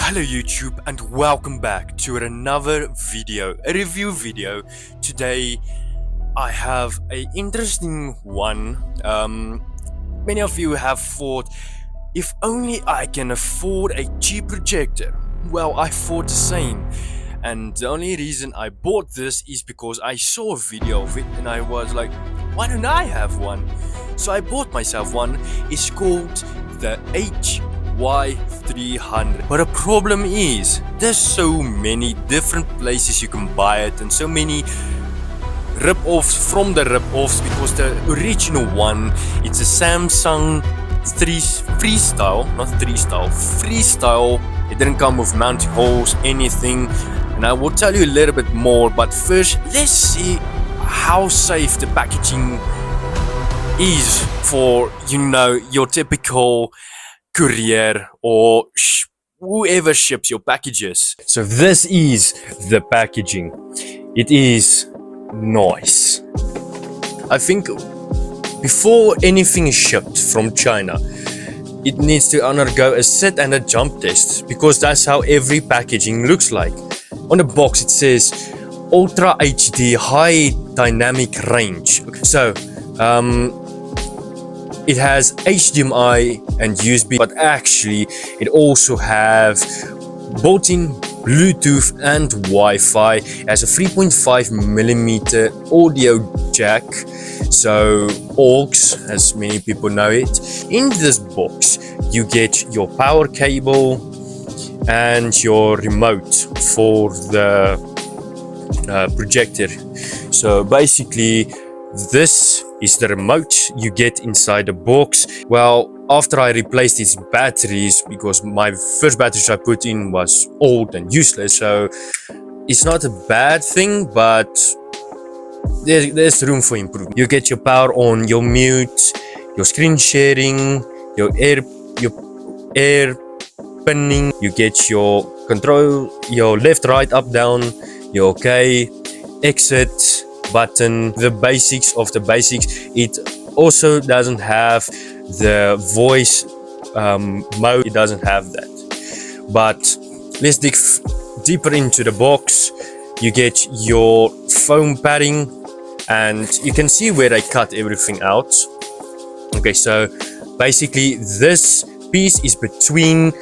Hello YouTube and welcome back to another video, a review video. Today I have an interesting one. Many of you have thought, if only I can afford a cheap projector. Well, I thought the same, and the only reason I bought this is because I saw a video of it and I was like, why don't I have one? So I bought myself one. It's called the HY300. But the problem is, there's so many different places you can buy it and so many rip-offs from the rip-offs, because the original one, it's a Samsung Freestyle. It didn't come with mounting holes, anything, and I will tell you a little bit more. But first, let's see how safe the packaging is for, your typical courier or whoever ships your packages. So this is the packaging. It is nice. I think before anything is shipped from China, it needs to undergo a sit and a jump test, because that's how every packaging looks like. On the box it says Ultra HD High Dynamic Range. So it has HDMI and USB, but actually it also have built-in Bluetooth and Wi-Fi. It has a 3.5mm audio jack, so aux, as many people know it. In this box you get your power cable and your remote for the projector. So basically this is the remote you get inside the box. Well, after I replaced its batteries, because my first batteries I put in was old and useless, so it's not a bad thing, but there's room for improvement. You get your power on, your mute, your screen sharing, your air pinning, you get your control, your left, right, up, down, your OK, exit button, the basics of the basics. It also doesn't have the voice mode, it doesn't have that. But let's dig deeper into the box. You get your foam padding, and you can see where I cut everything out. Okay, so basically this piece is between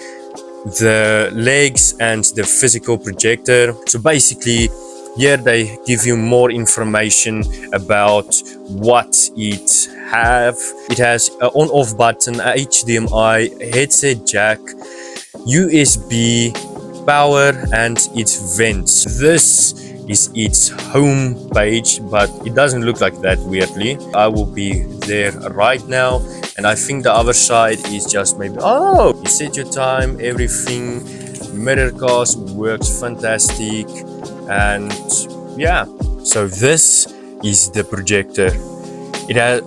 the legs and the physical projector. So basically here they give you more information about what it have. It has an on-off button, a HDMI, headset jack, USB, power, and its vents. This is its home page, but it doesn't look like that, weirdly. I will be there right now, and I think the other side is just maybe, oh, you set your time, everything, mirror cast works fantastic. And yeah, so this is the projector.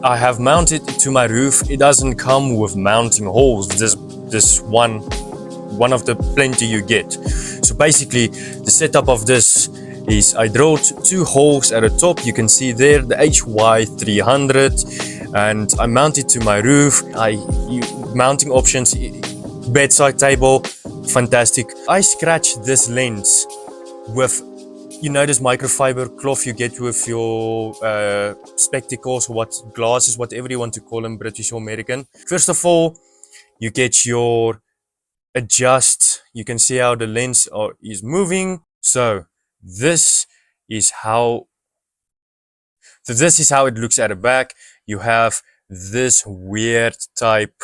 I have mounted it to my roof. It doesn't come with mounting holes. This one of the plenty you get. So basically the setup of this is I drilled 2 holes at the top. You can see there the HY300, and I mounted to my roof. Mounting options, bedside table, fantastic. I scratched this lens with, this microfiber cloth you get with your spectacles, glasses, whatever you want to call them, British or American. First of all, you get your adjust. You can see how the lens is moving. So this is how it looks at the back. You have this weird type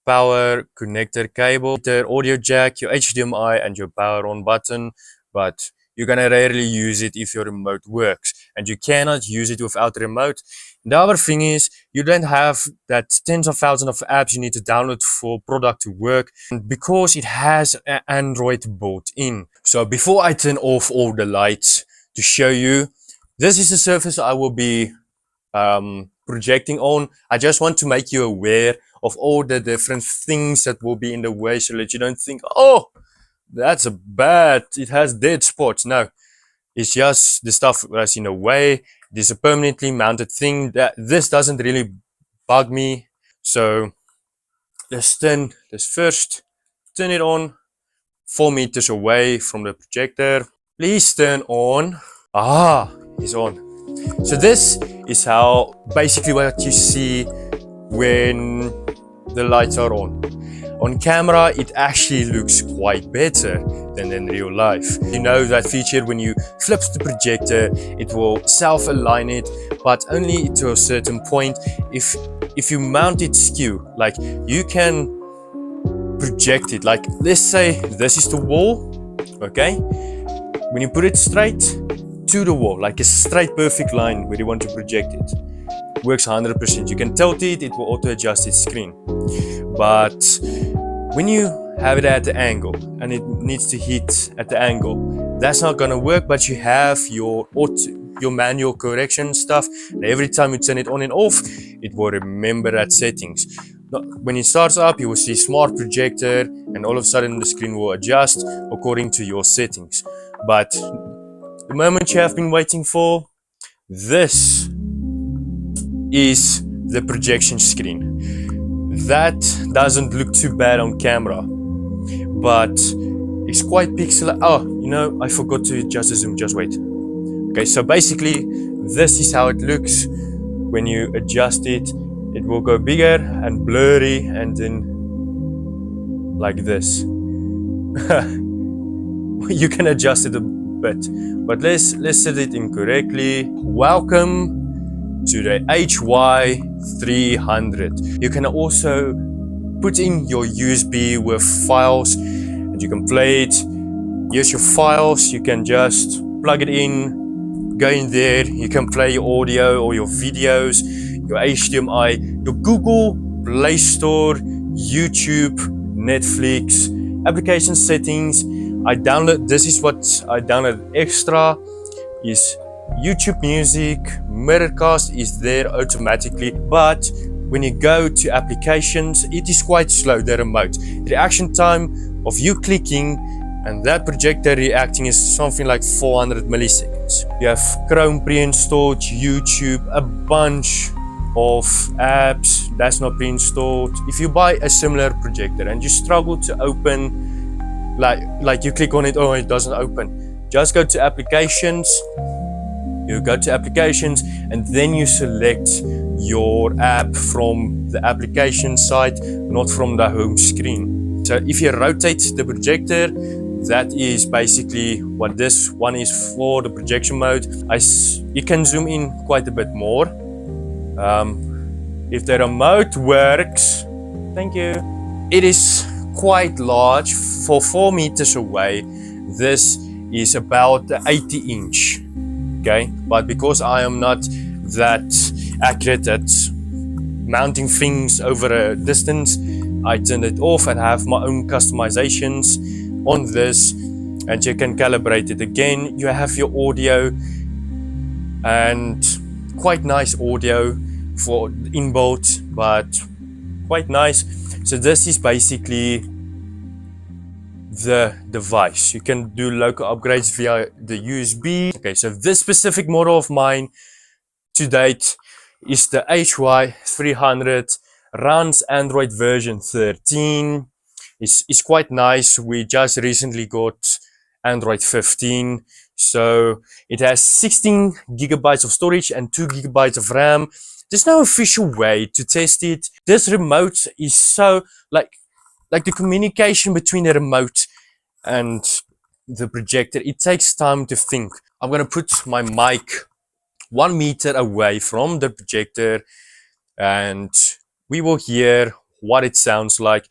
power connector cable, the audio jack, your HDMI, and your power on button, but you're gonna rarely use it if your remote works, and you cannot use it without a remote. The other thing is, you don't have that tens of thousands of apps you need to download for product to work, because it has an Android built in. So before I turn off all the lights to show you, this is the surface I will be projecting on. I just want to make you aware of all the different things that will be in the way, so that you don't think, oh, that's it has dead spots. No, it's just the stuff that's in the way. This is a permanently mounted thing. This doesn't really bug me. So let's first turn it on. 4 meters away from the projector. Please turn on. It's on. So this is how basically what you see when the lights are on. On camera, it actually looks quite better than in real life. You know that feature when you flip the projector, it will self-align it, but only to a certain point. If you mount it skew, like you can project it, like let's say this is the wall, okay? When you put it straight to the wall, like a straight perfect line where you want to project it, works 100%. You can tilt it, it will auto adjust its screen. But when you have it at the angle and it needs to hit at the angle, that's not gonna work. But you have your manual correction stuff. Every time you turn it on and off, it will remember that settings. When it starts up, you will see smart projector, and all of a sudden the screen will adjust according to your settings. But the moment you have been waiting for, this is the projection screen. That doesn't look too bad on camera, but it's quite pixelated. Oh, you know, I forgot to adjust the zoom, just wait. Okay, so basically this is how it looks. When you adjust it, it will go bigger and blurry, and then like this. You can adjust it a bit, but let's set it incorrectly. Welcome to the HY300. You can also put in your USB with files and you can play it. Here's your files, you can just plug it in, go in there, you can play your audio or your videos, your HDMI, your Google Play Store, YouTube, Netflix, application settings. This is what I downloaded extra, is YouTube Music. Mirrorcast is there automatically, but when you go to applications, it is quite slow, the remote. The reaction time of you clicking and that projector reacting is something like 400 milliseconds. You have Chrome pre-installed, YouTube, a bunch of apps that's not pre-installed. If you buy a similar projector and you struggle to open, like you click on it, oh, it doesn't open, just go to applications. You go to applications and then you select your app from the application site, not from the home screen. So if you rotate the projector, that is basically what this one is for, the projection mode. You can zoom in quite a bit more. If the remote works, thank you. It is quite large for 4 meters away. This is about the 80-inch. Okay, but because I am not that accurate at mounting things over a distance, I turn it off and have my own customizations on this, and you can calibrate it. Again, you have your audio, and quite nice audio for inbuilt, but quite nice. So this is basically the device. You can do local upgrades via the USB. Okay, so this specific model of mine to date is the HY300, runs Android version 13. It's quite nice. We just recently got Android 15, so it has 16 gigabytes of storage and 2 gigabytes of RAM. There's no official way to test it. This remote is so like the communication between the remote and the projector, it takes time to think. I'm gonna put my mic 1 meter away from the projector and we will hear what it sounds like.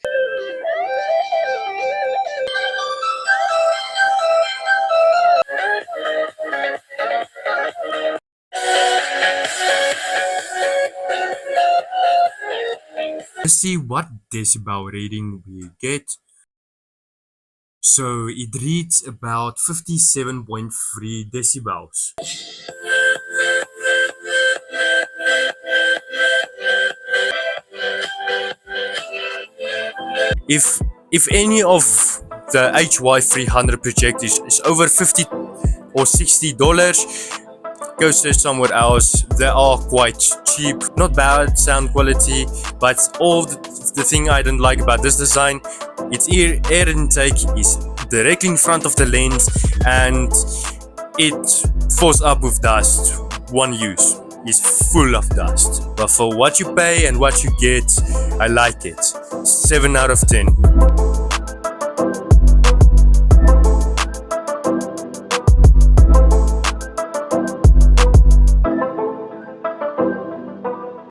Let's see what decibel reading we get. So it reads about 57.3 decibels. If any of the HY300 projectors is over $50 or $60, go search somewhere else. They are quite cheap, not bad sound quality, but all the thing I don't like about this design, its air intake is directly in front of the lens, and it fills up with dust. One use is full of dust, but for what you pay and what you get, I like it. 7 out of 10.